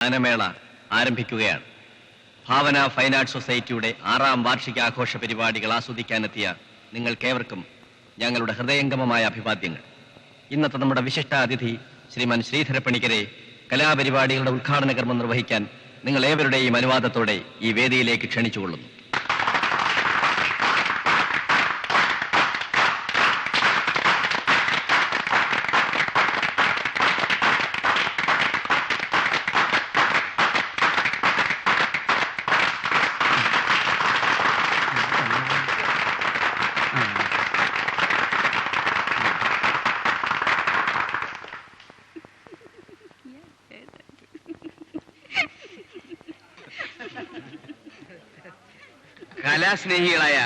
ഗാനമേള ആരംഭിക്കുകയാണ്. ഭാവന fine arts സൊസൈറ്റിയുടെ 6ാം വാർഷികാഘോഷ പരിപാടികൾ ആസ്വദിക്കാനെത്തിയ നിങ്ങൾക്കേവർക്കും ഞങ്ങളുടെ ഹൃദയംഗമമായ അഭിവാദ്യങ്ങൾ. ഇന്നത്തെ നമ്മുടെ വിശിഷ്ടാതിഥി ശ്രീമാൻ ശ്രീധര പണിക്കരെ കലാപരിപാടികളുടെ ഉദ്ഘാടന കർമ്മം നിർവഹിക്കാൻ നിങ്ങൾ ഏവരുടെയും അനുവാദത്തോടെ ഈ വേദിയിലേക്ക് ക്ഷണിച്ചുകൊള്ളുന്നു. കലാസ്നേഹികളായ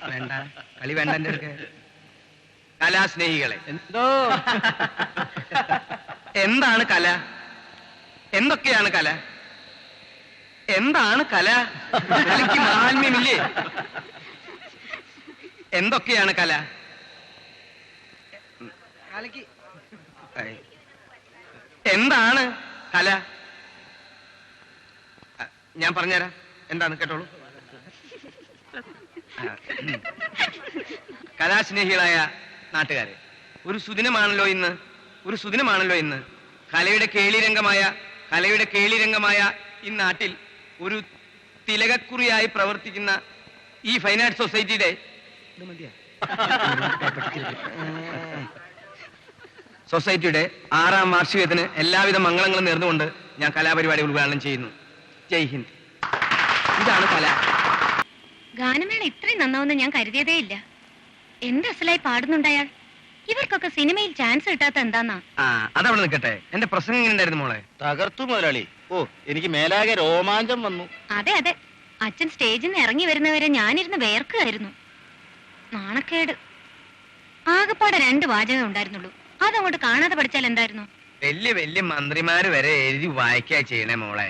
വേണ്ട കളി വേണ്ട എന്റെ അടുക്ക്. കലാസ്നേഹികളെ, എന്തോ എന്താണ് കല? എന്തൊക്കെയാണ് കല? എന്താണ് കല? കലയ്ക്ക് മാഹാത്മ്യമില്ലേ? എന്തൊക്കെയാണ് കല? കലയ്ക്ക് എന്താണ് കല? ഞാൻ പറഞ്ഞുതരാം. എന്താണ് കേട്ടോളൂ. കലാസ്നേഹികളായ നാട്ടുകാരെ, ഒരു സുദിനമാണല്ലോ ഇന്ന്. കലയുടെ കേളിരംഗമായ ഈ നാട്ടിൽ ഒരു തിലകക്കുറിയായി പ്രവർത്തിക്കുന്ന ഈ ഫൈൻ ആർട്സ് സൊസൈറ്റിയുടെ സൊസൈറ്റിയുടെ 6ാം വാർഷികത്തിന് എല്ലാവിധ മംഗളങ്ങളും നേർന്നുകൊണ്ട് ഞാൻ കലാപരിപാടി ഉദ്ഘാടനം ചെയ്യുന്നു. ജയ് ഹിന്ദ്. ഇതാണ് കല. ഗാനമേള ഇത്രയും നന്നാവുന്ന ഞാൻ കരുതിയതേ ഇല്ല. എന്ത് അസലായി പാടുന്നുണ്ടയാൾ. ഇവർക്കൊക്കെ സിനിമയിൽ ചാൻസ് കിട്ടാത്ത എന്താന്നാ? അതവിടെ നിൽക്കട്ടെ. എന്റെ പ്രസംഗം എങ്ങനെ ഉണ്ടായിരുന്നു മോളെ? തകർത്തു മുതലാളി. ഓ, എനിക്ക് മേലാകെ രോമാഞ്ചം വന്നു. അതെ അതെ, അച്ഛൻ സ്റ്റേജിൽ നിന്ന് ഇറങ്ങി വരുന്നവരെ ഞാനിരുന്ന് വേർക്കുകയായിരുന്നു. നാണക്കേട്. ആകപ്പാടെ 2 വാചകം ഉണ്ടായിരുന്നുള്ളൂ. അതങ്ങോട്ട് കാണാതെ പഠിച്ചാൽ എന്തായിരുന്നു? വലിയ മന്ത്രിമാര് വരെ എഴുതി വായിക്കാ ചെയ്യണേ മോളെ.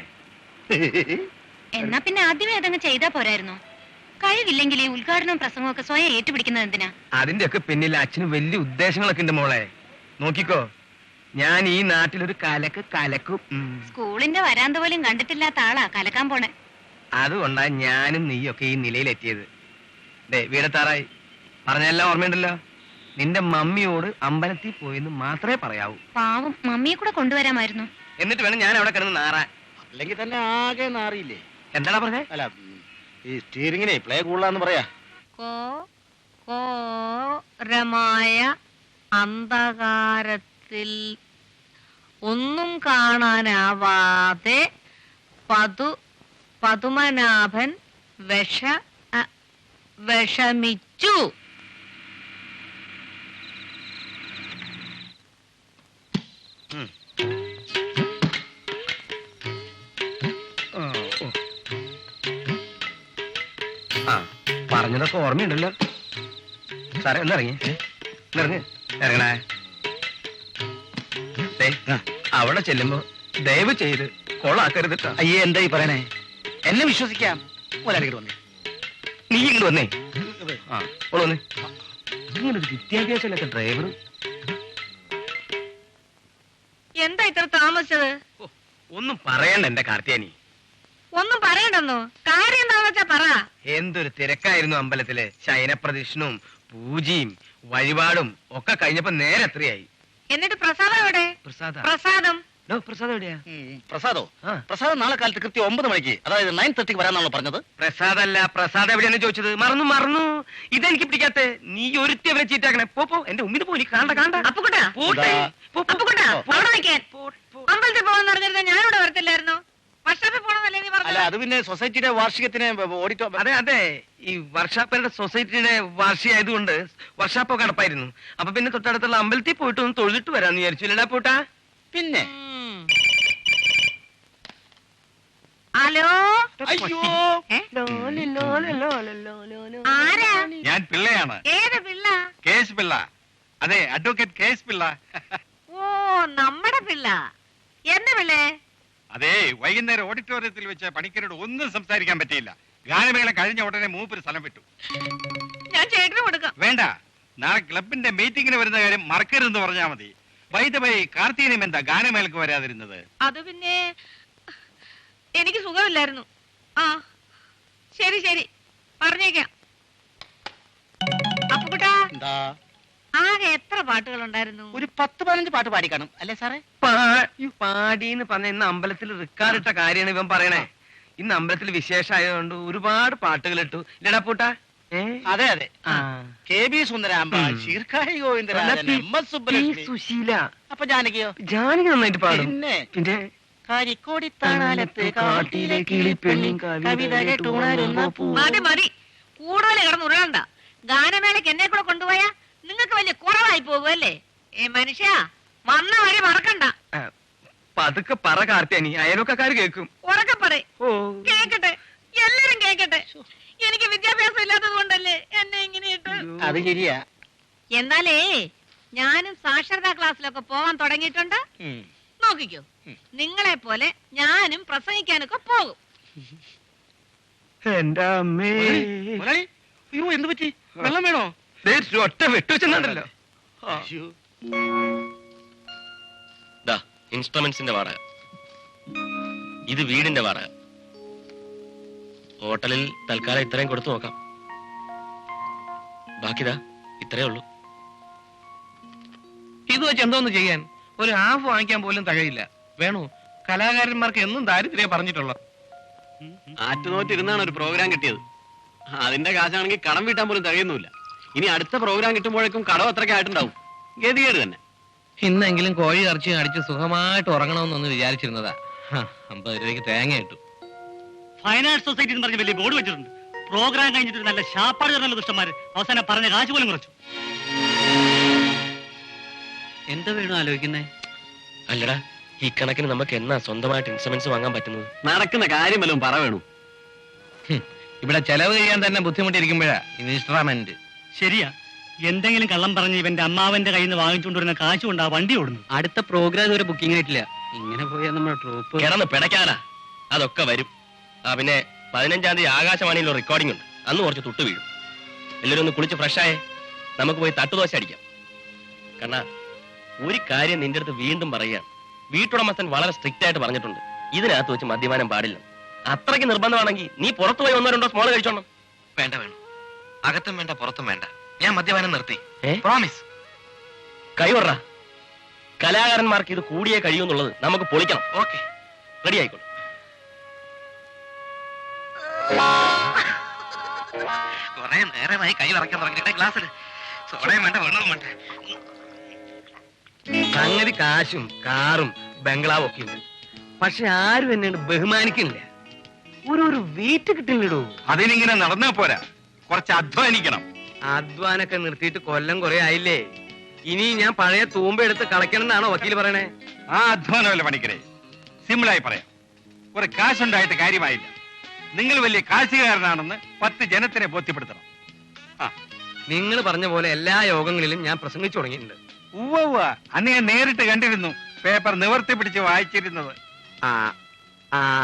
എന്നാ പിന്നെ ആദ്യമേ അതങ്ങ് ചെയ്താ പോരായിരുന്നോ? കഴിവില്ലെങ്കിൽ ഈ ഉദ്ഘാടനവും പ്രസംഗവും ഒക്കെ സ്വയം ഏറ്റുപിടിക്കുന്നത് എന്തിനാ? അതിന്റെ ഒക്കെ പിന്നിൽ അച്ഛന് വലിയ ഉദ്ദേശങ്ങളൊക്കെ ഉണ്ട് മോളെ. നോക്കിക്കോ, ഞാൻ ഈ നാട്ടിലൊരു കലക്കും. സ്കൂളിന്റെ വരാന്ത പോലും കണ്ടിട്ടില്ലാത്ത ആളാ കലക്കാൻ പോണേ. അതുകൊണ്ടാ ഞാനും നീയൊക്കെ ഈ നിലയിലെത്തിയത്. വീടത്താറായി പറഞ്ഞെല്ലാം ഓർമ്മയുണ്ടല്ലോ. നിന്റെ മമ്മിയോട് അമ്പലത്തിൽ പോയെന്ന് മാത്രമേ പറയാവൂ. പാവം, മമ്മിയെ കൂടെ കൊണ്ടുവരാമായിരുന്നു. എന്നിട്ട് വേണം ഞാൻ അവിടെ കിടന്ന് നാറാൻ. അല്ലെങ്കിൽ തന്നെ ആകെ നാറിയില്ലേ? എന്താടാ പറഞ്ഞേ? അല്ല, ഈ സ്റ്റീറിങ്ങിനെ പ്ലേ കൂടാന്ന് പറയാ. ഘോരമായ അന്ധകാരത്തിൽ ഒന്നും കാണാനാവാതെ പതുമനാഭൻ വിഷമിച്ചു. പറഞ്ഞതൊക്കെ ഓർമ്മയുണ്ടല്ലോ. സാറേ ഒന്നിറങ്ങി ഇറങ്ങണേ. അവിടെ ചെല്ലുമ്പോ ദയവ് ചെയ്ത് കൊള്ളാക്കരുതിട്ടാ. അയ്യേ, എന്താ ഈ പറയണേ? എന്നെ വിശ്വസിക്കാം. ഒരാളിങ്ങോട്ട് വന്നേ. നീ ഇങ്ങോട്ട് വന്നേ. വന്നേ. ഇങ്ങനൊരു വിദ്യാഭ്യാസമില്ലാത്ത ഡ്രൈവർ. എന്താ ഇത്ര താമസിച്ചത്? ഒന്നും പറയണ്ട എന്റെ കാർത്തിയാനി. ഒന്നും പറയണ്ടെന്നോ? കാര്യം എന്താണെന്ന് വെച്ചാ പറ. എന്തൊരു തിരക്കായിരുന്നു അമ്പലത്തില്. ശയനപ്രദക്ഷിണവും പൂജയും വഴിപാടും ഒക്കെ കഴിഞ്ഞപ്പോ നേരെ എത്രയായി. എന്നിട്ട് പ്രസാദം എവിടെ? പ്രസാദം പ്രസാദം എവിടെയാ? പ്രസാദോ? പ്രസാദം നാളെ കാലത്ത് കൃത്യം 9 മണിക്ക്, അതായത് 9:30 വരാന്നാണല്ലോ പറഞ്ഞത്. പ്രസാദല്ല, പ്രസാദം എവിടെയാണ് ചോദിച്ചത്. മറന്നു. ഇതെനിക്ക് പിടിക്കാത്ത. നീ ഒരുത്തി അവരെ ചീറ്റാക്കണേ. പോ എന്റെ ഉമ്മിന് പോയി കാണണ്ട. അമ്പലത്തിൽ പോകാന്ന് പറഞ്ഞിരുന്ന ഞാനിവിടെ വരത്തില്ലായിരുന്നു. വർഷാപ്പിൽ പോണെന്നല്ലേ നീ അല്ല, പറഞ്ഞത്? അത് പിന്നെ സൊസൈറ്റിയുടെ വാർഷികത്തിന് ഓഡിറ്റോ. അതെ, ഈ വർഷാപ്പരുടെ സൊസൈറ്റിയുടെ വാർഷിക ആയതുകൊണ്ട് വർഷാപ്പൊക്കെ നടപ്പായിരുന്നു. അപ്പൊ പിന്നെ തൊട്ടടുത്തുള്ള അമ്പലത്തിൽ പോയിട്ട് ഒന്ന് തൊഴുതിട്ട് വരാന്ന് വിചാരിച്ചു. ഇല്ലടാ പോട്ടാ. പിന്നെ ഹലോ, അയ്യോ, ആരാ? ഞാൻ പിള്ളയാണ്. ഏത് പിള്ള? കേസ് പിള്ള. അതെ, അഡ്വക്കേറ്റ് കേസ് പിള്ള. ഓ, നമ്മുടെ പിള്ള. എന്ന പിള്ളേ? അതെ, വൈകുന്നേരം ഓഡിറ്റോറിയത്തിൽ വെച്ച് പണിക്കരോട് ഒന്നും സംസാരിക്കാൻ പറ്റിയില്ല. ഗാനമേള കഴിഞ്ഞ ഉടനെ മൂപ്പര് സ്ഥലം വിട്ടു. ഞാൻ ചേട്ടന് കൊടുക്കാം. വേണ്ട, നാളെ ക്ലബിന്റെ മീറ്റിംഗിന് വരുന്ന കാര്യം മറക്കരുതെന്ന് പറഞ്ഞാൽ മതി. വൈദവൈ കാർത്തികനും എന്താ ഗാനമേളക്ക് വരാതിരുന്നത്? അത് പിന്നെ എനിക്ക് സുഖമില്ലായിരുന്നു. ആ ശരി ശരി പറഞ്ഞേക്കാം. അപ്പുകുട്ടാ, എന്താ? ആകെ എത്ര പാട്ടുകൾ ഉണ്ടായിരുന്നു? ഒരു 10-15 പാട്ട് പാടി കാണും അല്ലേ സാറേ? പാടിന്ന് പറഞ്ഞ ഇന്ന് അമ്പലത്തിൽ റിക്കാർഡിട്ട കാര്യമാണ് ഇവൻ പറയണേ. ഇന്ന് അമ്പലത്തിൽ വിശേഷമായതുകൊണ്ട് ഒരുപാട് പാട്ടുകൾ ഇട്ടു. ഇല്ലടാ പൂട്ടാ? അതെ അതെ. KB സുന്ദരാമ്പ, ശീർക്കാഴി Govindarajan, MS Subbalakshmi, Susheela. അപ്പൊ ജാനകിയോ? ജാനകി നന്നായിട്ട് പാടും. പിന്നെ കരിക്കോടിത്താണാലത്ത് കാട്ടിലെ കിളിപ്പെണ്ണി കവിത കേട്ടുണരുന്ന പൂ. മതി മതി, കൂടുതൽ കിടന്നുരുളണ്ട. ഗാനമേളയ്ക്ക് എന്നെ കൂടെ കൊണ്ടുപോയാ നിങ്ങൾക്ക് വലിയ കുറവായി പോകുമല്ലേ? മനുഷ്യ, വന്ന വഴി മറക്കണ്ട. പതുക്കെ പറ കാർത്തിയാനി, അയൽവക്കാര് കേൾക്കും. ഉറക്കെ പറ. ഓ കേക്കട്ടെ, എല്ലാരും കേക്കട്ടെ. എനിക്ക് വിദ്യാഭ്യാസം ഇല്ലാത്തത് കൊണ്ടല്ലേ എന്നെ ഇങ്ങനെ ഇട്ട്. അത് ശരിയാ. എന്നാലേ ഞാനും സാക്ഷരതാ ക്ലാസ്സിലൊക്കെ പോവാൻ തുടങ്ങിയിട്ടുണ്ട്. നോക്കിക്കോ, നിങ്ങളെ പോലെ ഞാനും പ്രസംഗിക്കാനൊക്കെ പോകും. എന്റെ അമ്മേ, മുതലാളി, അയ്യോ എന്ത് പറ്റി? വെള്ളം വേണോ? ഒറ്റ വെട്ടുവെച്ചെന്നുണ്ടല്ലോ. ഇൻസ്ട്രുമെന്റ്സിന്റെ വാടക, ഇത് വീടിന്റെ വാടക. ഹോട്ടലിൽ തൽക്കാലം ഇത്രയും കൊടുത്തു നോക്കാം. ബാക്കിതാ ഇത്രേ ഉള്ളൂ. ഇത് വെച്ച് എന്തോന്ന് ചെയ്യാൻ? ഒരു ഹാഫ് വാങ്ങിക്കാൻ പോലും തകയില്ല. വേണു, കലാകാരന്മാർക്ക് എന്നും ദാരിദ്ര്യം പറഞ്ഞിട്ടുള്ളത്. ആറ്റുനോറ്റിരുന്നാണ് ഒരു പ്രോഗ്രാം കിട്ടിയത്. അതിന്റെ കാശാണെങ്കിൽ കടം വീട്ടാൻ പോലും തികയുന്നില്ല. ഇനി അടുത്ത പ്രോഗ്രാം കിട്ടുമ്പോഴേക്കും കടം അത്രയ്ക്ക് ആയിട്ടുണ്ടാവും. ഗതികേട് തന്നെ. ഇന്നെങ്കിലും കോഴി ഇറച്ചി അടിച്ച് സുഖമായിട്ട് ഉറങ്ങണമെന്നൊന്ന് വിചാരിച്ചിരുന്നതാ. 50 രൂപയ്ക്ക് തേങ്ങ കിട്ടും. ഫൈൻ ആർട്സ് സൊസൈറ്റി എന്ന് പറഞ്ഞ് വലിയ ബോർഡ് വെച്ചിട്ടുണ്ട്. പ്രോഗ്രാം കഴിഞ്ഞിട്ട് നല്ല ഷാപ്പാട് തരുന്നല്ലോ ദുഷ്ടന്മാര്. അവസാനം പറഞ്ഞ കാശ് പോലും കുറച്ചു. എന്താ വേണോ ആലോചിക്കുന്നേ? അല്ലടാ, ഈ കണക്കിന് നമുക്ക് എന്നാ സ്വന്തമായിട്ട് ഇൻസ്ട്രുമെന്റ്സ് വാങ്ങാൻ പറ്റുന്നത്? നടക്കുന്ന കാര്യം വല്ലതും പറ വേണു. ഇവിടെ ചെലവ് ചെയ്യാൻ തന്നെ ബുദ്ധിമുട്ടിരിക്കുമ്പോഴാ ഇൻസ്ട്രുമെന്റ്. ശരിയാ, എന്തെങ്കിലും കള്ളം പറഞ്ഞ് ഇവന്റെ അമ്മാവന്റെ കയ്യിൽ നിന്ന് വാങ്ങിച്ചുകൊണ്ടിരുന്ന കാശ് കൊണ്ട് ആ വണ്ടി ഓടുന്നു. അടുത്ത പ്രോഗ്രാം ഒരു ബുക്കിംഗ് ആയിട്ടില്ല. ഇങ്ങനെ പോയാൽ നമ്മുടെ ട്രൂപ്പ് കിടന്ന് പിടയ്ക്കാനാ. അതൊക്കെ വരും. പിന്നെ 15-ാം തീയതി ആകാശവാണിയിൽ ഒരു റെക്കോർഡിംഗ് ഉണ്ട്. അന്ന് കുറച്ച് തുട്ട് വീഴും. എല്ലാവരും ഒന്ന് കുളിച്ച് ഫ്രഷായേ നമുക്ക് പോയി തട്ടുദോശ അടിക്കാം. കണ്ണാ, ഒരു കാര്യം നിന്റെ അടുത്ത് വീണ്ടും പറയുക. വീട്ടുടമസ്ഥൻ വളരെ സ്ട്രിക്റ്റ് ആയിട്ട് പറഞ്ഞിട്ടുണ്ട്, ഇതിനകത്ത് വെച്ച് മദ്യപാനം പാടില്ല. അത്രയ്ക്ക് നിർബന്ധമാണെങ്കിൽ നീ പുറത്തു പോയി 1-2 സ്മോൾ കഴിച്ചോണം. വേണ്ട വേണം, അകത്തും വേണ്ട പുറത്തും വേണ്ട. ഞാൻ മദ്യപാനം നിർത്തി, പ്രോമിസ്. കൈവറ, കലാകാരന്മാർക്ക് ഇത് കൂടിയേ കഴിയൂന്നുള്ളത് നമുക്ക് പൊളിക്കണം. ഓക്കെ, റെഡി ആയിക്കോളൂ. കുറെ നേരമായി കൈ വിറയ്ക്കാൻ തുടങ്ങിയിട്ട് ക്ലാസ്സിൽ സോഡയും വേണ്ട വെള്ളവും വേണ്ട. സംഗതി കാശും കാറും ബംഗ്ലാവും ഒക്കെ ഉണ്ട്. പക്ഷെ ആരും എന്നെ ബഹുമാനിക്കുന്നില്ല. ഒരു വീറ്റ് കിട്ടില്ലടോ. അതിനിങ്ങനെ നടന്നാ പോരാ, കുറച്ച് അധ്വാനിക്കണം. അധ്വാനൊക്കെ നിർത്തിയിട്ട് കൊല്ലം കുറെ ആയില്ലേ. ഇനി ഞാൻ പഴയ തൂമ്പ എടുത്ത് കളയ്ക്കണം എന്നാണോ വക്കീൽ പറയണേ? ആ അധ്വാനമല്ല പണിക്കരെ, സിമ്പിളായി പറയാം. കുറെ കാശുണ്ടായിട്ട് കാര്യമായില്ല. നിങ്ങൾ വലിയ കാശുകാരനാണെന്ന് 10 ജനത്തിനെ ബോധ്യപ്പെടുത്തണം. നിങ്ങൾ പറഞ്ഞ പോലെ എല്ലാ യോഗങ്ങളിലും ഞാൻ പ്രസംഗിച്ചു തുടങ്ങിയിട്ടുണ്ട്. ഉവ്വ, അന്ന് ഞാൻ നേരിട്ട് കണ്ടിരുന്നു, പേപ്പർ നിവർത്തി പിടിച്ച് വായിച്ചിരുന്നത്.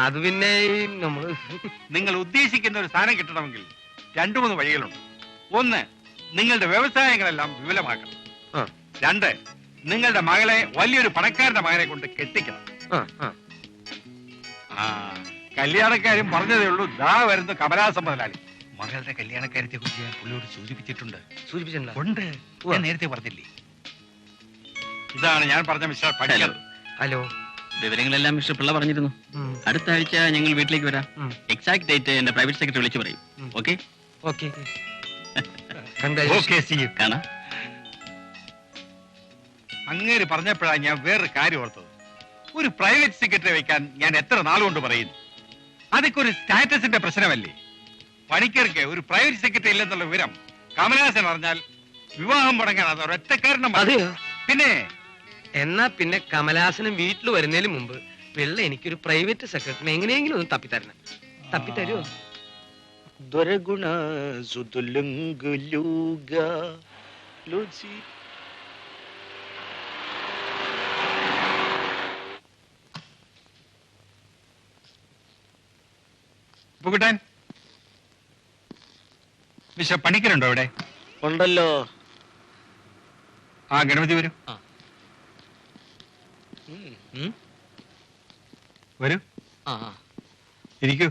അത് പിന്നെ നമ്മള് നിങ്ങൾ ഉദ്ദേശിക്കുന്ന ഒരു സ്ഥാനം കിട്ടണമെങ്കിൽ 2-3 വഴികളുണ്ട്. 1, നിങ്ങളുടെ വ്യവസായങ്ങളെല്ലാം വിപുലമാക്കണം. 2, നിങ്ങളുടെ മകളെ വലിയൊരു പണക്കാരന്റെ മകനെ കൊണ്ട് കെട്ടിക്കണം. കല്യാണക്കാരും പറഞ്ഞതേ ഉള്ളൂ. ദാ വരുന്നു കമലാസം മുതലാളി. മകളുടെ കല്യാണക്കാര്യത്തെ കുറിച്ച് ഞാൻ പുള്ളിയോട് സൂചിപ്പിച്ചിട്ടുണ്ട്. ഉണ്ട്, ഞാൻ നേരത്തെ പറഞ്ഞില്ലേ. ഇതാണ് ഞാൻ പറഞ്ഞ മിസ്റ്റർ പണിക്കർ. ഹലോ, വിവരങ്ങളെല്ലാം മിസ്റ്റർ പിള്ള പറഞ്ഞിരുന്നു. അടുത്ത ആഴ്ച ഞങ്ങൾ വീട്ടിലേക്ക് വരാം. എക്സാക്ട് ഡേറ്റ് എന്റെ പ്രൈവറ്റ് സെക്രട്ടറി വിളിച്ചു പറയും. ഓക്കെ ഓക്കെ, കാണാം. അങ്ങേര് പറഞ്ഞപ്പോഴാണ് ഞാൻ വേറൊരു കാര്യം ഓർത്തത്. ഒരു പ്രൈവറ്റ് സെക്രട്ടറി വെക്കാൻ ഞാൻ എത്ര നാളുകൊണ്ട് പറയുന്നു. അതൊക്കെ ഒരു സ്റ്റാറ്റസിന്റെ പ്രശ്നമല്ലേ? പണിക്കർക്ക് ഒരു പ്രൈവറ്റ് സെക്രട്ടറി ഇല്ലെന്നുള്ള വിവരം കമലഹാസൻ അറിഞ്ഞാൽ വിവാഹം മുടങ്ങാൻ അത് ഒരൊറ്റ കാരണം. പിന്നെ എന്നാ പിന്നെ കമലഹാസനും വീട്ടിൽ വരുന്നതിന് മുമ്പ് വെള്ള എനിക്കൊരു പ്രൈവറ്റ് സെക്രട്ടറി എങ്ങനെയെങ്കിലും ഒന്ന് തപ്പിത്തരണം. തപ്പിത്തരുമോ? മിസ്റ്റർ പണിക്കരുണ്ടോ ഇവിടെ? ഉണ്ടല്ലോ. ആ ഗണപതി വരൂ. വരൂ, ഇരിക്കൂ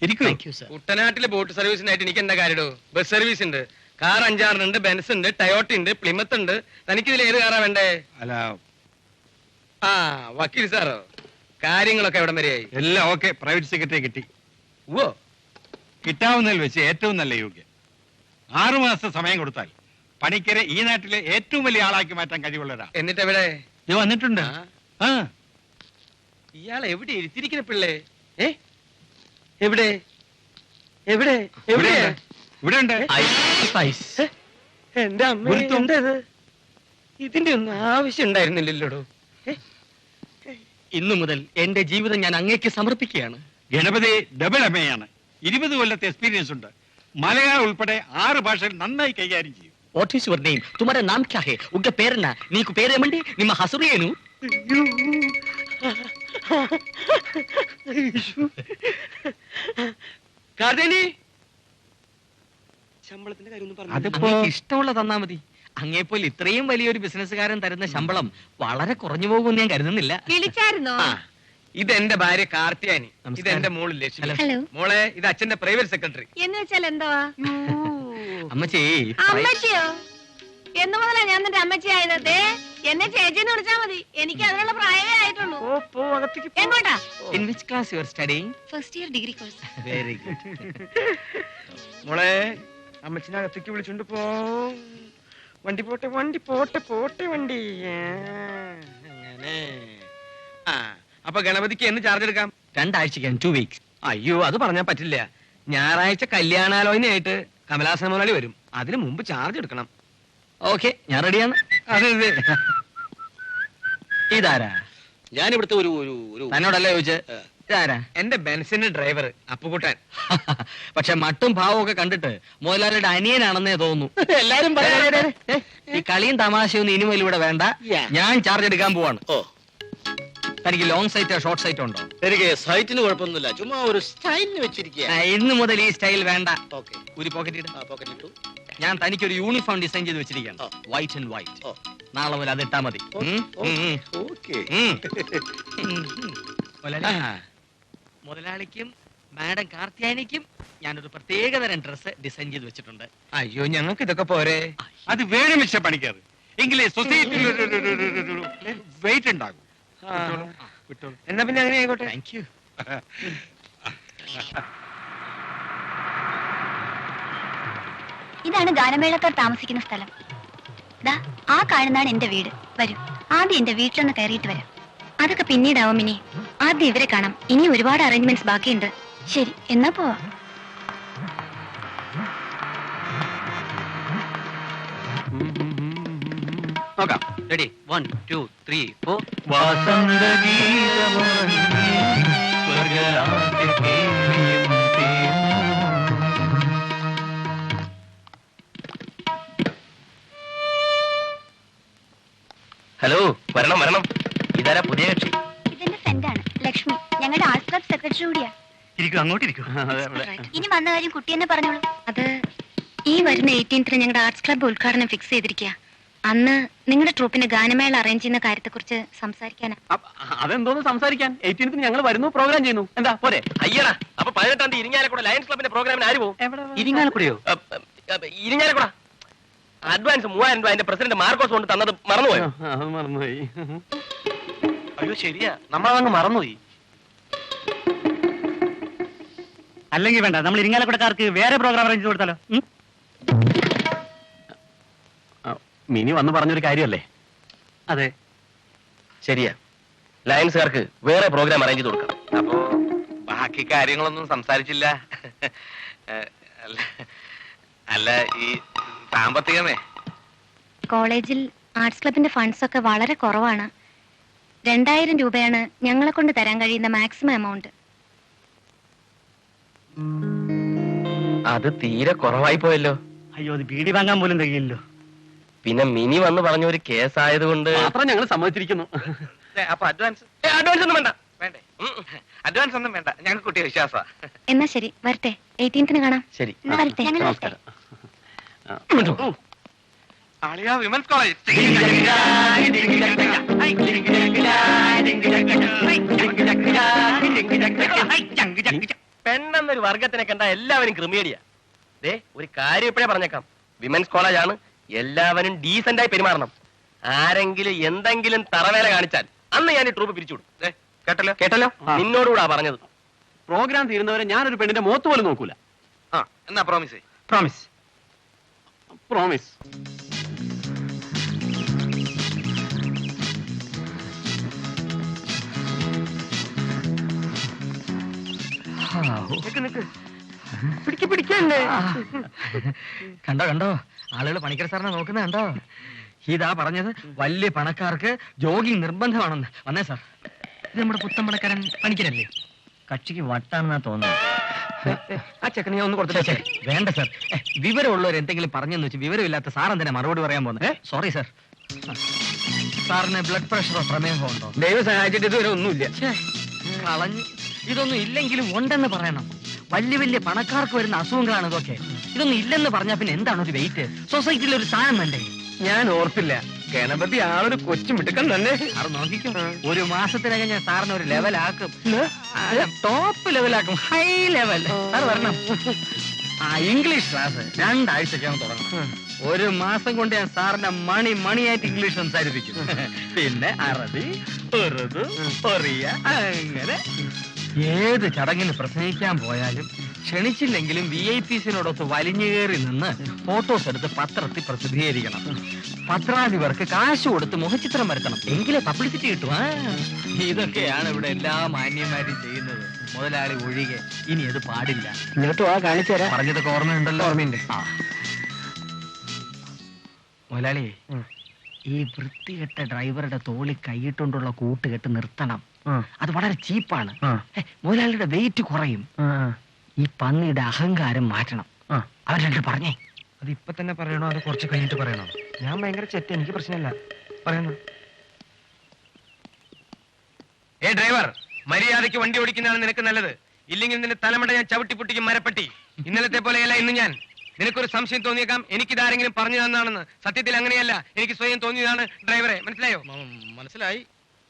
ഇരിക്കൂ. കുട്ടനാട്ടിലെ ബോട്ട് സർവീസിനായിട്ട് എനിക്ക് എന്താ കാര്യോ? ബസ് സർവീസ് ഉണ്ട്, കാർ 5-6 ബെൻസ് ഉണ്ട്, ടയോട്ട ഉണ്ട്, പ്ലിമത്ത് ഉണ്ട്. തനിക്ക് ഇതിൽ ഏത് കാറാ വേണ്ടേ? അല്ല, ആ വക്കീൽ സാറോ, കാര്യങ്ങളൊക്കെ എവിടം വരെയായി? എല്ലാം ഓക്കെ. പ്രൈവറ്റ് സെക്രട്ടറി കിട്ടി. ഓ, കിട്ടാവുന്നതിൽ വെച്ച് ഏറ്റവും നല്ല യോഗ്യൻ. 6 മാസത്തെ സമയം കൊടുത്താൽ പണിക്കരെ ഈ നാട്ടിലെ ഏറ്റവും വലിയ ആളാക്കി മാറ്റാൻ കഴിവുള്ള ഒരാൾ. എന്നിട്ട് എവിടെ? ഇത് വന്നിട്ടുണ്ട്. ആ, ഇയാൾ എവിടെ ഇരുത്തിരിക്കുന്ന പിള്ളേ? എവിടെ എവിടെ എവിടെ? ഇവിടെ ഉണ്ട്. എന്റെ അമ്മ, എന്തത്? ഇതിന്റെ ഒന്നും ആവശ്യം ഉണ്ടായിരുന്നില്ലല്ലോ. ഇന്നു മുതൽ എന്റെ ജീവിതം ഞാൻ അങ്ങേക്ക് സമർപ്പിക്കുകയാണ്. ഗണപതി ഡബിൾ എംഎയാണ്. 20 കൊല്ലത്തെ എക്സ്പീരിയൻസ് ഉണ്ട്. മലയാളം ഉൾപ്പെടെ 6 ഭാഷകൾ നന്നായി കൈകാര്യം ചെയ്യും. What is your name? ತುಮಾರ ನಾಮ್ ಕ್ಯಾ ಹೈ? ಉಗ್ಗ ಪೇರನ್ನ ನೀಕು ಪೇರೇಮಂಡಿ? ನಿಮ್ಮ ಹಸರು ಏನು? ശമ്പളത്തിന്റെ കാര്യം അതിപ്പോ ഇഷ്ടമുള്ള തന്നാ മതി. അങ്ങേപ്പോലെ ഇത്രയും വലിയൊരു ബിസിനസ്സുകാരൻ തരുന്ന ശമ്പളം വളരെ കുറഞ്ഞു പോകുമെന്ന് ഞാൻ കരുതുന്നില്ല. വിളിച്ചായിരുന്നോ? ഇതെന്റെ ഭാര്യ കാർത്തിയാനി, ഇത് എന്റെ മോള് ലക്ഷ്മി. ഹലോ. മോളെ, ഇത് അച്ഛന്റെ പ്രൈവറ്റ് സെക്രട്ടറി. എന്ന് വെച്ചാൽ എന്തുവാ? അമ്മച്ചി, അമ്മച്ചിയോ? എന്ന് മുതലാ ഞാൻ നിന്റെ അമ്മച്ചി ആയത്? ദേ, എന്നെ ചേച്ചിന്ന് വിളിച്ചാ മതി. എനിക്ക് അതിനുള്ള പ്രായമേ ആയിട്ടുള്ളൂ. എങ്ങോട്ടാ? in which class you are studying? First year degree course. Very good. മോളെ, അമ്മച്ചിനെ അകത്തേക്ക് വിളിച്ചോണ്ട് പോ. വണ്ടി പോട്ടെ, വണ്ടി പോട്ടെ, പോട്ടെ വണ്ടി. അങ്ങനെ. ആ, അപ്പൊ ഗണപതിക്ക് എന്ന് ചാർജ് എടുക്കാം? 2 ആഴ്ചയ്ക്ക്, 2 weeks. അയ്യോ, അത് പറഞ്ഞാ പറ്റില്ല. ഞായറാഴ്ച കല്യാണാലോചനയായിട്ട് കമലാസന മുതലാളി വരും. അതിനു മുമ്പ് ചാർജ് എടുക്കണം. ഓക്കെ, ഞാൻ റെഡിയാണ്. അതെ അതെ. ഇതാരാ? ഞാനിവിടുത്തെ ഒരു തന്നോടല്ലേ ചോദിച്ച്? ഇതാരാ? എന്റെ ബെൻസിന്റെ ഡ്രൈവർ അപ്പുകുട്ടൻ. പക്ഷെ മട്ടും ഭാവവും ഒക്കെ കണ്ടിട്ട് മുതലാളിയുടെ അനിയനാണെന്നേ തോന്നുന്നു. എല്ലാരും ഈ കളിയും തമാശയൊന്നും ഇനി മുതൽ ഇവിടെ വേണ്ട. ഞാൻ ചാർജ് എടുക്കാൻ പോവാണ്. ഓ, തനിക്ക് ലോങ് സൈറ്റോ ഷോർട്ട് സൈറ്റോ ഉണ്ടോ? എനിക്ക് സൈറ്റിന് കുഴപ്പമൊന്നുമില്ല, ചുമ്മാ ഒരു സ്റ്റൈലിന് വെച്ചിരിക്കുക. ഇന്ന് മുതൽ ഈ സ്റ്റൈൽ വേണ്ട. ഓക്കെ, ഒരു പോക്കറ്റ് ഇട്. പോക്കറ്റ് ഇട്ടു. ഞാൻ തനിക്ക് ഒരു യൂണിഫോം ഡിസൈൻ ചെയ്ത് വെച്ചിരിക്കുകയാണ്. ഓ. White and white. ഓ. നാളെ മുതൽ അതിട്ടാ മതി. ഓക്കെ. മുതലാളിക്കും മാഡം കാർത്തിയാനിക്കും ഞാനൊരു പ്രത്യേകതരം ഡ്രസ് ഡിസൈൻ ചെയ്ത് വെച്ചിട്ടുണ്ട്. അയ്യോ, ഞങ്ങൾക്ക് ഇതൊക്കെ പോരെ. അത് വേണം മിസ്റ്റർ പണിക്കർ. എങ്കിലേ സൊസൈറ്റിയിൽ വെയിറ്റ് ഉണ്ടാകും. വിട്ടോളൂ. എന്നാ പിന്നെ അങ്ങനെ ആയിക്കോട്ടെ. Thank you. ഇതാണ് ഗാനമേളക്കാർ താമസിക്കുന്ന സ്ഥലം. ദാ ആ കാണുന്നതാണ് എന്റെ വീട്. വരൂ, ആദ്യം എന്റെ വീട്ടിലൊന്ന് കയറിയിട്ട് വരാം. അതൊക്കെ പിന്നീടാവും. ഇനി ആദ്യം ഇവരെ കാണാം. ഇനി ഒരുപാട് അറേഞ്ച്മെന്റ്സ് ബാക്കിയുണ്ട്. ശരി, എന്നാ പോവാ. നോക്കാം. റെഡി? 1 2 3 4. ഹലോ, വരണം വരണം. ഇതാരാ പുതിയ കക്ഷി? ഇതെന്റെ ഫ്രണ്ടാണ് ലക്ഷ്മി. ഞങ്ങളുടെ ആർട്സ് ക്ലബ് സെക്രട്ടറി കൂടിയാ. ഇരിക്കും, അങ്ങോട്ട് ഇരിക്കും. ഇനി വന്ന കാര്യം കുട്ടി തന്നെ പറഞ്ഞോളൂ. അത് ഈ വരുന്ന 18th ഞങ്ങളുടെ ആർട്സ് ക്ലബ് ഉദ്ഘാടനം ഫിക്സ് ചെയ്തിരിക്കുക. അന്ന് നിങ്ങളുടെ ട്രൂപ്പിന് ഗാനമേള അറേഞ്ച് ചെയ്യുന്ന കാര്യത്തെ കുറിച്ച് സംസാരിക്കാനാ. അതെന്തോന്ന് സംസാരിക്കാൻ? 18th ഞങ്ങൾ വരുന്നു, പ്രോഗ്രാം ചെയ്യുന്നു. എന്താ പോരെ? അയ്യടാ, അപ്പൊ 18-ാം തീയതി ഇരിങ്ങാലക്കുട ലയൺസ് ക്ലബിന്റെ പ്രോഗ്രാമിന് ആര് പോകും? ഇരിങ്ങാലക്കുടയോ? ഇരിങ്ങാലക്കുട അഡ്വാൻസ് 3000 രൂപ അതിന്റെ പ്രസിഡന്റ് മാർക്കോസ് കൊണ്ട് തന്നത് മറന്നുപോയോ? അത് മറന്നുപോയി. അയ്യോ ശരിയാ, നമ്മളതങ്ങ് മറന്നുപോയി. അല്ലെങ്കിൽ വേണ്ട, നമ്മൾ ഇരിങ്ങാലക്കുടക്കാർക്ക് വേറെ പ്രോഗ്രാം അറേഞ്ച് കൊടുത്താലോ? മിനി വന്ന് പറഞ്ഞൊരു കാര്യമല്ലേ? അതെ, ശരിയാ. ലയൺസുകാർക്ക് വേറെ പ്രോഗ്രാം അറേഞ്ച് ചെയ്ത് കൊടുക്കണം. അപ്പോ ബാക്കി കാര്യങ്ങളൊന്നും സംസാരിച്ചില്ല. അല്ല, ഈ സാമ്പത്തികമേ കോളേജിൽ ആർട്സ് ക്ലബിന്റെ ഫണ്ട്സ് ഒക്കെ വളരെ കുറവാണ്. 2000 രൂപയാണ് ഞങ്ങളെ കൊണ്ട് തരാൻ കഴിയുന്ന മാക്സിമം എമൗണ്ട്. അത് തീരെ കുറവായി പോയല്ലോ. അയ്യോ, അത് ബീഡി വാങ്ങാൻ പോലും കഴിയില്ലല്ലോ. പിന്നെ മിനി വന്ന് പറഞ്ഞ ഒരു കേസ് ആയതുകൊണ്ട് മാത്രം ഞങ്ങൾ സമ്മതിച്ചിരിക്കുന്നു. അപ്പൊ അഡ്വാൻസ് ഒന്നും വേണ്ട. വേണ്ടേ? അഡ്വാൻസ് ഒന്നും വേണ്ട, ഞങ്ങൾക്ക് കുട്ടിയെ വിശ്വാസ. എന്നാ ശരി, വരട്ടെ. 18th കാണാം. ശരി. വരട്ടെ. ഞങ്ങൾ വരട്ടെ. അളിയാ വിമൻസ് കോളേജ്. പെണ്ണെന്നൊരു വർഗത്തിനെ കണ്ട എല്ലാവരും ക്രിമിയേഡിയ. ഒരു കാര്യം ഇപ്പോഴേ പറഞ്ഞേക്കാം, വിമൻസ് കോളേജാണ്, എല്ലാവരും ഡീസന്റായി പെരുമാറണം. ആരെങ്കിലും എന്തെങ്കിലും തറവേല കാണിച്ചാൽ അന്ന് ഞാൻ ഈ ട്രൂപ്പ് പിരിച്ചുവിടും. കേട്ടല്ലോ കേട്ടല്ലോ, നിന്നോടുകൂടാ പറഞ്ഞത്. പ്രോഗ്രാം തീരുന്നവരെ ഞാനൊരു പെണ്ണിന്റെ മുഖത്ത് പോലും നോക്കൂല. ആ എന്നാ പ്രോമിസ്. പ്രോമിസ്. പ്രോമിസ്. കണ്ടോ കണ്ടോ, ആളുകൾ പണിക്കർ സാറിനെ നോക്കുന്ന കണ്ടോ. ഇതാ പറഞ്ഞത്, വലിയ പണക്കാർക്ക് ജോഗിങ് നിർബന്ധമാണെന്ന്. വന്നേ സാർ, ഇത് നമ്മുടെ പുത്തൻ പണക്കാരൻ പണിക്കരല്ലേ? കക്ഷിക്ക് വട്ടാണെന്നാ തോന്നുന്നു. ആ ചെക്കനെ ഒന്ന് കൊടുത്തു. വേണ്ട സാർ, വിവരമുള്ളവർ എന്തെങ്കിലും പറഞ്ഞെന്ന് വെച്ച് വിവരമില്ലാത്ത സാർ എന്തിനാ മറുപടി പറയാൻ പോകുന്നത്? Sorry sir. സാറിന് ബ്ലഡ് പ്രഷറോ പ്രമേഹമോ ഉണ്ടോ? ദൈവം സഹായിച്ചിട്ട് ഇതുവരെ ഒന്നുമില്ല. കളഞ്ഞ്. ഇതൊന്നും ഇല്ലെങ്കിലും ഉണ്ടെന്ന് പറയണം. വലിയ വലിയ പണക്കാർക്ക് വരുന്ന അസുഖങ്ങളാണ് ഇതൊക്കെ. ഇതൊന്നും ഇല്ലെന്ന് പറഞ്ഞാൽ പിന്നെ എന്താണ് ഒരു വെയിറ്റ്? സൊസൈറ്റിയിൽ ഒരു സ്ഥാനം വേണ്ടേ? ഞാൻ ഓർത്തില്ല, ഗണപതി ആളൊരു കൊച്ചു മിടുക്കൻ തന്നെ. സാറ് നോക്കിക്കോ, ഒരു മാസത്തിനകം ഞാൻ സാറിന് ഒരു ലെവലാക്കും. ടോപ്പ് ലെവലാക്കും, ഹൈ ലെവൽ. സാർ വരണം. ഇംഗ്ലീഷ് ക്ലാസ് 2 ആഴ്ചക്കകം തുടങ്ങണം. ഒരു മാസം കൊണ്ട് ഞാൻ സാറിന്റെ മണിയായിട്ട് ഇംഗ്ലീഷ് സംസാരിപ്പിക്കും. പിന്നെ അറബി, ഉറുദു, ഒറിയ, അങ്ങനെ ഏത് ചടങ്ങിന് പ്രസംഗിക്കാൻ പോയാലും ക്ഷണിച്ചില്ലെങ്കിലും VIP-സിനോടൊത്ത് വലിഞ്ഞു കയറി നിന്ന് ഫോട്ടോസ് എടുത്ത് പത്രത്തിൽ പ്രസിദ്ധീകരിക്കണം. പത്രാധിപർക്ക് കാശ് കൊടുത്ത് മുഖചിത്രം വരുത്തണം, എങ്കിലേ പബ്ലിസിറ്റി കിട്ടും. ഇതൊക്കെയാണ് ഇവിടെ എല്ലാ മാന്യന്മാരും ചെയ്യുന്നത്, മുതലാളി ഒഴികെ. ഇനി അത് പാടില്ല. കാണിച്ചു തരാം. പറഞ്ഞതൊക്കെ ഓർമ്മയുണ്ടല്ലോ? ഓർമ്മയുണ്ട്. മുതലാളി, ഈ വൃത്തികെട്ട ഡ്രൈവറുടെ തോളിൽ കൈയിട്ടുകൊണ്ടുള്ള കൂട്ടുകെട്ട് നിർത്തണം. അത് വളരെ ചീപ്പാണ്. മുതലാളിയുടെ വെയിറ്റ് കുറയും. ഈ പന്നിയുടെ അഹങ്കാരം മാറ്റണം. അവർ രണ്ട് പറഞ്ഞേ. അത് ഇപ്പൊ തന്നെ പറയണോ അത് കുറച്ച് കഴിഞ്ഞിട്ട് പറയണോ? ഞാൻ ഭയങ്കര ചെറ്റ, എനിക്ക് പ്രശ്നമില്ല. പറയണോ? ഡ്രൈവർ, മര്യാദയ്ക്ക് വണ്ടി ഓടിക്കുന്നതാണ് നിനക്ക് നല്ലത്. ഇല്ലെങ്കിൽ നിന്റെ തലമുട ഞാൻ ചവിട്ടി പൊട്ടിക്കും മരപ്പട്ടി. ഇന്നലത്തെ പോലെയല്ല ഇന്ന് ഞാൻ. നിനക്കൊരു സംശയം തോന്നിയേക്കാം എനിക്കിതാരെങ്കിലും പറഞ്ഞു തന്നാണെന്ന്. സത്യത്തിൽ അങ്ങനെയല്ല, എനിക്ക് സ്വയം തോന്നിയതാണ് ഡ്രൈവറെ. മനസ്സിലായോ? മനസ്സിലായി.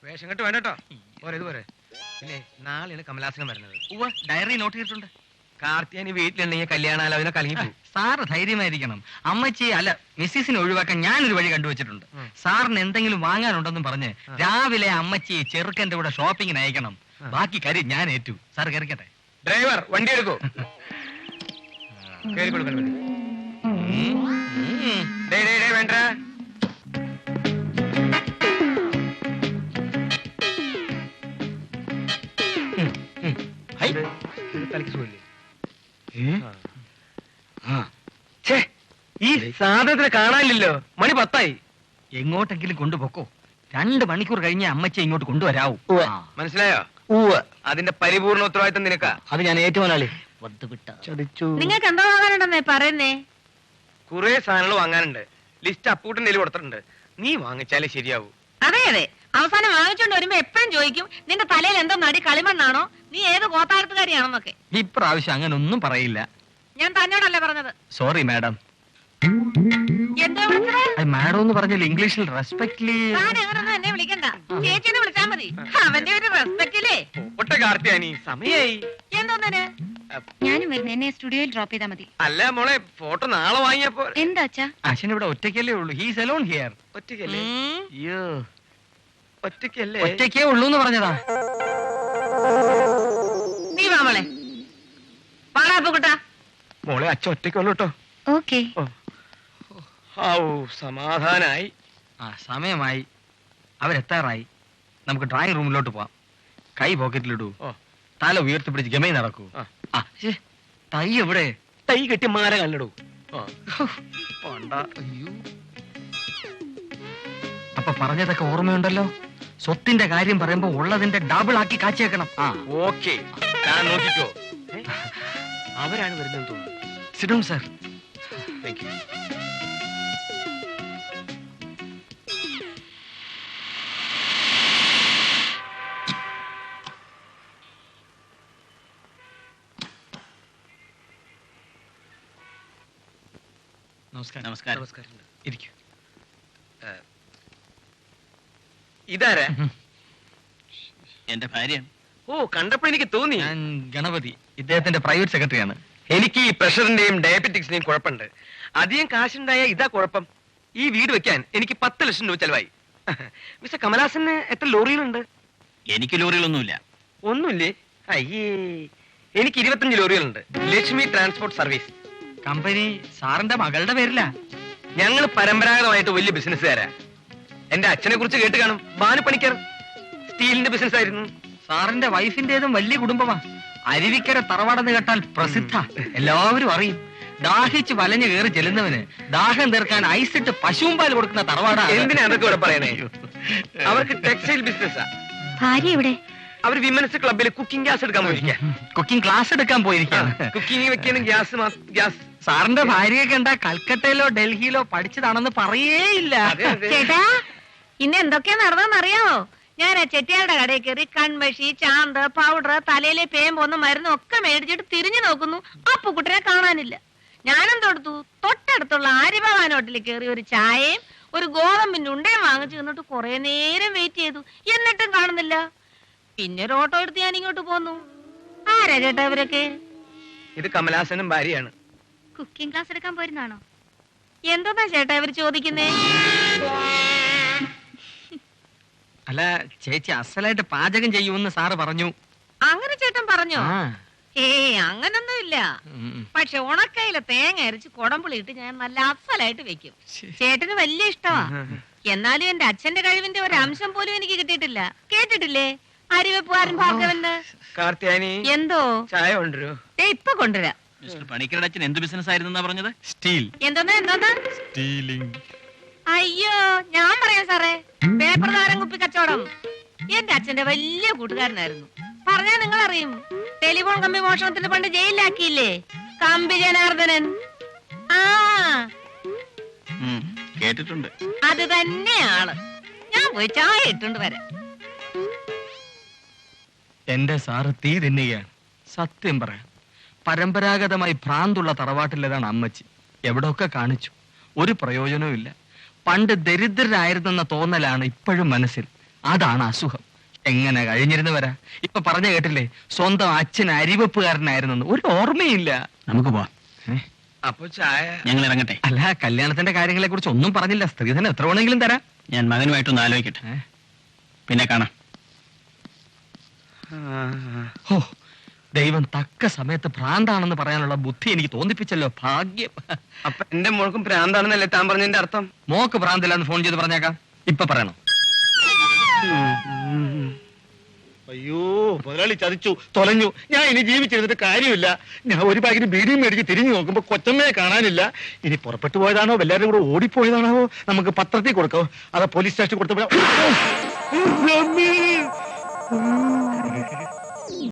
വേഷം കെട്ട് വേണ്ട കേട്ടോ. പോരെ ഇത് പോരെ. പിന്നെ നാളെയാണ് കമലാസനം വരുന്നത്. ഡയറി നോട്ട് ചെയ്തിട്ടുണ്ട്. കാർത്തിയാനി വീട്ടിലുണ്ടെങ്കിൽ കല്യാണാലോചന കലങ്ങി പോകും. സാറ് ധൈര്യമായിരിക്കണം. അമ്മച്ചി അല്ല മിസ്സിസിനെ ഒഴിവാക്കാൻ ഞാനൊരു വഴി കണ്ടുവച്ചിട്ടുണ്ട്. സാറിന് എന്തെങ്കിലും വാങ്ങാനുണ്ടെന്നും പറഞ്ഞ് രാവിലെ അമ്മച്ചി ചെറുക്കന്റെ കൂടെ ഷോപ്പിങ്ങിന് അയക്കണം. ബാക്കി കാര്യം ഞാൻ ഏറ്റു. സാർ കയറിക്കട്ടെ. ഡ്രൈവർ വണ്ടി എടുക്കൂ. വേണ്ട. തലക്ക് സുഖമില്ലേ? ഈ സാധനത്തിന് കാണാനില്ലല്ലോ. മണി 10 എങ്ങോട്ടെങ്കിലും കൊണ്ടുപോക്കോ. 2 മണിക്കൂർ കഴിഞ്ഞ അമ്മച്ചി ഇങ്ങോട്ട് കൊണ്ടുവരാവൂ. മനസ്സിലായോ? അതിന്റെ പരിപൂർണ ഉത്തരവാദിത്തം നിനക്കാ. അത് ഞാൻ ഏറ്റുമൊരാളി ചതിച്ചു. നിങ്ങൾക്ക് എന്താ വാങ്ങാനുണ്ടെന്നേ പറയുന്നേ? കുറെ സാധനങ്ങൾ വാങ്ങാനുണ്ട്. ലിസ്റ്റ് അപ്പൂട്ടൻ്റെ കയ്യിൽ കൊടുത്തിട്ടുണ്ട്. നീ വാങ്ങിച്ചാലേ ശരിയാവൂ. അതെ അതെ, അവസാനം വാങ്ങിച്ചോണ്ട് വരുമ്പോ എപ്പോഴും ചോദിക്കും നിന്റെ തലയിൽ എന്തോ നടി കളിമണ്ണാണോ, നീ ഏത് കോത്താരത്തുകാരിയാണെന്നൊക്കെ. ഇപ്രാവശ്യം അങ്ങനെ ഒന്നും പറയില്ല. ഞാൻ തന്നോടല്ലേ പറഞ്ഞത്. Sorry madam. എന്താ വിളിച്ചത്? മാഡം എന്ന് പറഞ്ഞാൽ ഇംഗ്ലീഷിൽ റെസ്പെക്ട്ലി. താൻ അങ്ങനൊന്നും എന്നെ വിളിക്കണ്ട, ചേച്ചിനെ വിളിച്ചാ മതി. അവന്റെ ഒരു റെസ്പെക്റ്റില്ലേ. ഒട്ട കാർത്തിയാനി സമയായി. എന്തോന്നെ? ഞാനും വരുന്നു, എന്നെ സ്റ്റുഡിയോയിൽ ഡ്രോപ്പ് ചെയ്താൽ മതി. അല്ല മോളെ, ഫോട്ടോ നാളെ വാങ്ങിയപ്പോ. എന്താ അച്ഛാ? അച്ഛൻ ഇവിടെ ഒറ്റയ്ക്കല്ലേ ഉള്ളൂ. He's alone here. ഒറ്റയ്ക്കല്ലേ? അയ്യോ, ഒറ്റയ്ക്കല്ലേ? ഒറ്റയ്ക്കേ ഉള്ളൂ എന്ന് പറഞ്ഞതാ. നീ വാ മോളെ. പാടാ പൂക്കുട്ടാ. മോളെ അച്ഛൻ ഒറ്റയ്ക്കുള്ളൂ കേട്ടോ. ഓക്കെ. സമാധാനായി. സമയമായി, അവരെത്താറായി. നമുക്ക് ഡ്രോയിങ് റൂമിലോട്ട് പോവാം. കൈ പോക്കറ്റിലിടൂ, തല ഉയർത്തിപ്പിടിച്ച് ഗമയിൽ നടക്കൂ. തൈ എവിടെ? തൈ കെട്ടി മാല കല്ലടൂ. അപ്പൊ പറഞ്ഞതൊക്കെ ഓർമ്മയുണ്ടല്ലോ. സ്വത്തിന്റെ കാര്യം പറയുമ്പോ ഉള്ളതിന്റെ ഡബിൾ ആക്കി കാച്ചേക്കണം. ഓക്കെ, ഞാൻ നോക്കിക്കോ. അവരാണ് വരുന്നത് തോന്നുന്നു. സിഡോൺ സർ. Thank you. നമസ്കാരം. നമസ്കാരം. ഇരിക്കൂ. ഇതാരാ? എന്റെ ഭാര്യയാണ്. ഓ, കണ്ടപ്പോ എനിക്ക് തോന്നി. ഞാൻ ഗണപതി, ഇദ്ദേഹത്തിന്റെ പ്രൈവറ്റ് സെക്രട്ടറിയാണ്. എനിക്ക് ഈ പ്രഷറിന്റെയും ഡയബറ്റിക്സിന്റെയും കുഴപ്പമുണ്ട്. അധികം കാശുണ്ടായ ഇതാ കുഴപ്പം. ഈ വീട് വെക്കാൻ എനിക്ക് 10 ലക്ഷം രൂപ ചെലവായി. മിസ്റ്റർ കമലാസന് എത്ര ലോറികളുണ്ട്? എനിക്ക് ലോറികളൊന്നുമില്ല. ഒന്നുമില്ലേ? അയ്യേ, എനിക്ക് 25 ലോറികളുണ്ട്. Lakshmi transport service. കമ്പനി സാറിന്റെ മകളുടെ പേരില. ഞങ്ങൾ പരമ്പരാഗതമായിട്ട് വലിയ ബിസിനസ്സുകാരാ. എന്റെ അച്ഛനെ കുറിച്ച് കേട്ട് കാണും. ബാനു പണിക്കർ സ്റ്റീലിന്റെ ബിസിനസ് ആയിരുന്നു. സാറിന്റെ വൈഫിന്റേതും വലിയ കുടുംബമാ. അരുവിക്കര തറവാടെന്ന് കേട്ടാൽ പ്രസിദ്ധ, എല്ലാവരും അറിയും. ദാഹിച്ച് വലഞ്ഞു കയറി ചെല്ലുന്നവന് ദാഹം തീർക്കാൻ ഐസിട്ട് പശുവും പാൽ കൊടുക്കുന്ന തറവാടാ. എന്തിനാ അതൊക്കെ ഇവിടെ പറയണേ? അവർക്ക് ടെക്സ്റ്റൈൽ ബിസിനസ്സാ. ഭാര്യ എവിടെ? അവർ വിമൻസ് ക്ലബിൽ കുക്കിംഗ് ഗ്യാസ് എടുക്കാൻ പോയിരിക്കാം. കുക്കിംഗ് ക്ലാസ് എടുക്കാൻ പോയിരിക്കാണ്. കുക്കിംഗ് വെക്കുന്ന ഗ്യാസ്. സാറിന്റെ ഭാര്യയെ കണ്ട കൽക്കട്ടയിലോ ഡൽഹിയിലോ പഠിച്ചതാണെന്ന് പറയേയില്ല. ചേട്ടാ, ഇന്ന് എന്തൊക്കെയാ നടന്നറിയാമോ? ഞാൻ ആ ചെട്ടിയാരുടെ കടയിൽ കയറി കൺമഷി, ചാന്ത്, പൗഡർ, തലയിലെ പേമ്പൊന്ന് മരുന്നും ഒക്കെ മേടിച്ചിട്ട് തിരിഞ്ഞു നോക്കുന്നു. അപ്പുക്കുട്ടനെ കാണാനില്ല. ഞാനും തൊട്ടടുത്തുള്ള ആര്യഭവാൻ ഹോട്ടലിൽ കയറി ഒരു ചായയും ഒരു ഗോതമ്പിന്റെ ഉണ്ടയും വാങ്ങിച്ചു നിന്നിട്ട് കുറെ നേരം വെയിറ്റ് ചെയ്തു. എന്നിട്ടും കാണുന്നില്ല. പിന്നെ ഒരു ഓട്ടോ എടുത്ത് ഞാൻ ഇങ്ങോട്ട് പോന്നു. ആരാ ചേട്ടാ ഇവരൊക്കെ? ഇത് കമലാസനും ഭാര്യയാണ്. കുക്കിംഗ് ക്ലാസ് എടുക്കാൻ പോയിരുന്നാണോ? എന്താ ചേട്ടാ ഇവർ ചോദിക്കുന്നേ? അല്ല, ചേച്ചി അസലായിട്ട് പാചകം ചെയ്യുമെന്ന് സാറ് പറഞ്ഞു. അങ്ങനെ ചേട്ടൻ പറഞ്ഞോ? ആ. അങ്ങനൊന്നും ഇല്ല. പക്ഷെ ഉണക്കയിലെ തേങ്ങ അരച്ച് കുടംപുളി ഇട്ട് ഞാൻ നല്ല അസലായിട്ട് വെക്കും. ചേട്ടന് വലിയ ഇഷ്ടമാ. എന്നാലും എന്റെ അച്ഛന്റെ കഴിവിന്റെ ഒരു അംശം പോലും എനിക്ക് കിട്ടിയിട്ടില്ല. കേട്ടിട്ടില്ലേ അരിവെപ്പുകാരൻ ഭാർഗവന്റെ? കാർത്തിയാനി, എന്തോ ചായ കൊണ്ടുവരൂ. ഇപ്പൊ കൊണ്ടുവരാം. മിസ്റ്റർ പണിക്കരുടെ അച്ഛൻ എന്ത് ബിസിനസ് ആയിരുന്നു പറഞ്ഞത്? സ്റ്റീൽ. എന്തോന്ന്? സ്റ്റീലിംഗ്. അയ്യോ, ഞാൻ പറയാം സാറേ, പേപ്പർ താരം കുപ്പി കച്ചവടം. എന്റെ അച്ഛന്റെ വലിയ കൂട്ടുകാരനായിരുന്നു. പറഞ്ഞാ നിങ്ങൾ അറിയും. ടെലിഫോൺ കമ്പി മോഷണത്തിന് പണ്ട് ജയിലിലാക്കിയില്ലേ കമ്പി ജനാർദ്ദനൻ? ആ, കേട്ടിട്ടുണ്ട്. അത് തന്നെയാണ്. ഞാൻ പോയി ചായ ഇട്ടുകൊണ്ട് വരാം. എന്റെ സാറ് തീ തിന്നുകയാണ്. സത്യം പറയാം, പരമ്പരാഗതമായി ഭ്രാന്തുള്ള തറവാട്ടിലേതാണ് അമ്മച്ചി. എവിടെയൊക്കെ കാണിച്ചു, ഒരു പ്രയോജനവും ഇല്ല. പണ്ട് ദരിദ്രരായിരുന്നെന്ന തോന്നലാണ് ഇപ്പോഴും മനസ്സിൽ. അതാണ് അസുഖം. എങ്ങനെ കഴിഞ്ഞിരുന്നവരാ? ഇപ്പൊ പറഞ്ഞു കേട്ടില്ലേ, സ്വന്തം അച്ഛൻ അരിവെപ്പുകാരനായിരുന്നെന്ന്. ഒരു ഓർമ്മയില്ല. നമുക്ക് പോവാം. അപ്പൊ ചായ ഞങ്ങൾ ഇറങ്ങട്ടെ. അല്ല, കല്യാണത്തിന്റെ കാര്യങ്ങളെ കുറിച്ച് ഒന്നും പറഞ്ഞില്ല. സ്ത്രീധനം എത്ര വേണമെങ്കിലും തരാം. ഞാൻ മകനുമായിട്ടൊന്ന് ആലോചിക്കട്ടെ, പിന്നെ കാണാം. ഓ, ദൈവം തക്ക സമയത്ത് ഭ്രാന്താണെന്ന് പറയാനുള്ള ബുദ്ധി എനിക്ക് തോന്നിപ്പിച്ചല്ലോ. ഭാഗ്യം. അപ്പൊ എന്റെ മോൾക്കും ഭ്രാന്താണെന്നല്ലേ താൻ പറഞ്ഞതിന്റെ അർത്ഥം? മോക്ക് ഭ്രാന്തില്ലാന്ന് ഫോൺ ചെയ്ത് പറഞ്ഞേക്കാം. ഇപ്പൊ പറയണം. അയ്യോ, മുതലാളി ചതിച്ചു, തൊലഞ്ഞു. ഞാൻ ഇനി ജീവിച്ചിരുന്നിട്ട് കാര്യമില്ല. ഞാൻ ഒരു ബാഗിന് ബീഡിയും മേടിച്ച് തിരിഞ്ഞു നോക്കുമ്പോ കൊച്ചമ്മയെ കാണാനില്ല. ഇനി പുറപ്പെട്ടു പോയതാണോ, എല്ലാവരും കൂടെ ഓടിപ്പോയതാണോ? നമുക്ക് പത്രത്തിൽ കൊടുക്കോ, അതോ പോലീസ് സ്റ്റേഷനിൽ കൊടുത്തപ്പോ